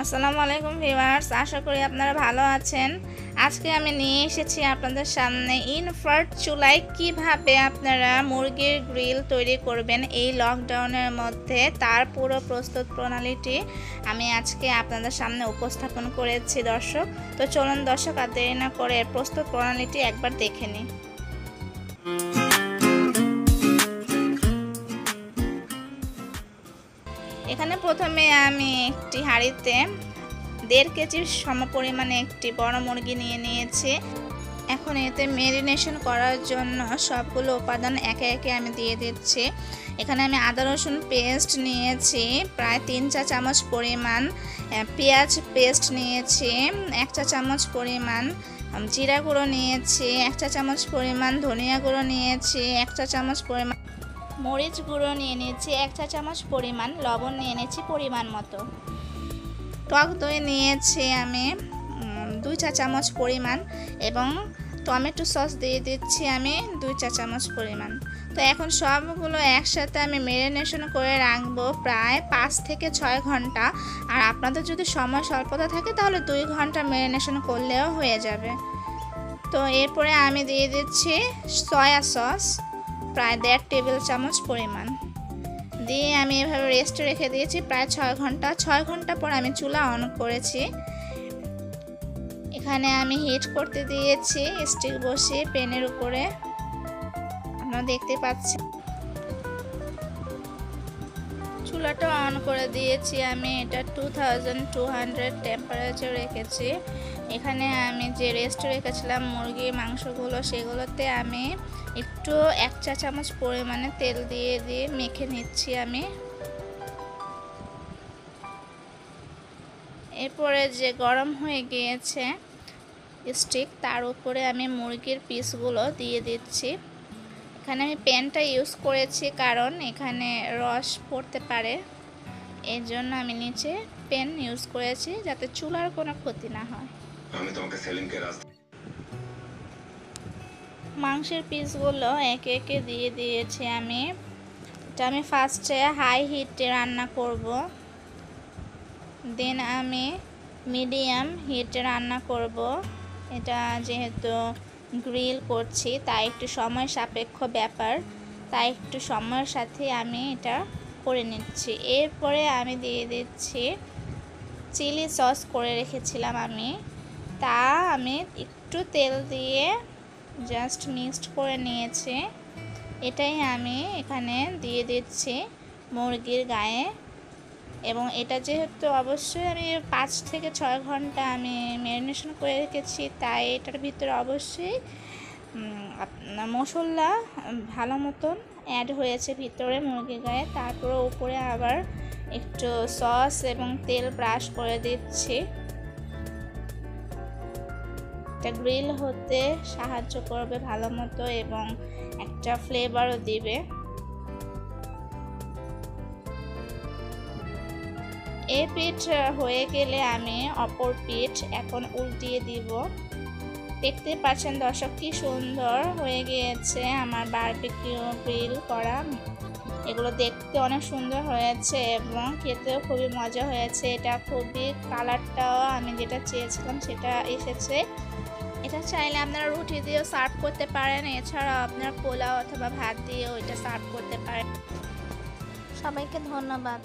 আসসালামু আলাইকুম ভিউয়ার্স, আশা করি আপনারা ভালো আছেন। আজকে আমি নিয়ে এসেছি আপনাদের সামনে ইনফ্রারেড চুলায় কিভাবে আপনারা মুরগির গ্রিল তৈরি করবেন এই লকডাউনের মধ্যে, তার পুরো প্রস্তুত প্রণালীটি আমি আজকে আপনাদের সামনে উপস্থাপন করেছি দর্শক। তো চলুন দর্শক, আর দেরি না করে প্রস্তুত প্রণালীটি একবার দেখে নিই। এখানে প্রথমে আমি একটি হাঁড়িতে 1.5 কেজির সমপরিমাণে একটি বড় মুরগি নিয়ে নিয়েছি। এখন এতে ম্যারিনেশন করার জন্য সবগুলো উপাদান একে একে আমি দিয়ে দিচ্ছি। এখানে আমি আদা রসুন পেস্ট নিয়েছি প্রায় 3 চা চামচ পরিমাণ, পেঁয়াজ পেস্ট নিয়েছি 1 চা চামচ পরিমাণ, জিরা গুঁড়ো নিয়েছি 1 চা চামচ পরিমাণ, ধনিয়া গুঁড়ো নিয়েছি 1 চা চামচ পরিমাণ, মরিচ গুঁড়ো নিয়ে নিয়েছি 1 চা চামচ পরিমাণ, লবণ নিয়ে নিয়েছি পরিমাণ মতো, টক দই নিয়েছি আমি 2 চা চামচ পরিমাণ এবং টমেটো সস দিয়ে দিচ্ছি আমি 2 চা চামচ পরিমাণ। তো এখন সবগুলো একসাথে আমি ম্যারিনেশন করে রাখবো প্রায় 5 থেকে 6 ঘন্টা। আর আপনাদের যদি সময় স্বল্পতা থাকে তাহলে 2 ঘন্টা ম্যারিনেশন করলেও হয়ে যাবে। তো এরপরে আমি দিয়ে দিচ্ছি সয়া সস প্রায় 1.5 টেবিল চামচ পরিমাণ দিয়ে আমি এভাবে রেস্টে রেখে দিয়েছি প্রায় 6 ঘন্টা। 6 ঘন্টা পর আমি চুলা অন করেছি। এখানে আমি হিট করতে দিয়েছি স্টিক বসিয়ে প্যানের উপরে, আপনারা দেখতে পাচ্ছেন। চুলাটা অন করে দিয়েছি আমি, এটা 2200 টেম্পারেচার রেখেছি। এখানে আমি যে রেস্টে রেখেছিলাম মুরগির মাংসগুলো, সেগুলোতে আমি একটু 1 চা চামচ পরিমাণে তেল দিয়ে মেখে নিচ্ছি আমি। এরপরে যে গরম হয়ে গিয়েছে স্টিক, তার উপরে আমি মুরগির পিসগুলো দিয়ে দিচ্ছি। এখানে আমি প্যানটা ইউজ করেছি কারণ এখানে রস পড়তে পারে, এর জন্য আমি নিচে প্যান ইউজ করেছি যাতে চুলার কোনো ক্ষতি না হয়। মাংসের পিসগুলো একে একে দিয়ে দিয়েছি আমি। এটা আমি ফার্স্টে হাই হিটে রান্না করব, দেন আমি মিডিয়াম হিটে রান্না করব। এটা যেহেতু গ্রিল করছি তাই একটু সময় সাপেক্ষ ব্যাপার, তাই একটু সময়ের সাথে আমি এটা করে নিচ্ছি। এরপরে আমি দিয়ে দিচ্ছি চিলি সস করে রেখেছিলাম আমি, তা আমি একটু তেল দিয়ে জাস্ট মিক্সড করে নিয়েছি। এটাই আমি এখানে দিয়ে দিচ্ছি মুরগির গায়ে। এবং এটা যেহেতু অবশ্যই আমি 5 থেকে 6 ঘন্টা আমি ম্যারিনেশন করে রেখেছি, তাই এটার ভিতরে অবশ্যই মশলা ভালো মতন অ্যাড হয়েছে ভিতরে মুরগির গায়ে। তারপরে উপরে আবার একটু সস এবং তেল ব্রাশ করে দিচ্ছি। এটা গ্রিল হতে সাহায্য করবে ভালো মতো এবং একটা ফ্লেভারও দিবে। এই পিঠ হয়ে গেলে আমি অপর পিঠ এখন উল্টিয়ে দিব। দেখতে পাচ্ছেন দর্শক কি সুন্দর হয়ে গিয়েছে আমার বারবিকিউ গ্রিল করা। এগুলো দেখতে অনেক সুন্দর হয়েছে এবং খেতেও খুবই মজা হয়েছে। এটা খুবই কালারটাও আমি যেটা চেয়েছিলাম সেটা এসেছে। এটা চাইলে আপনারা রুটি দিয়েও সার্ভ করতে পারেন, এছাড়াও আপনারা পোলাও অথবা ভাত দিয়েও এটা সার্ভ করতে পারেন। সবাইকে ধন্যবাদ।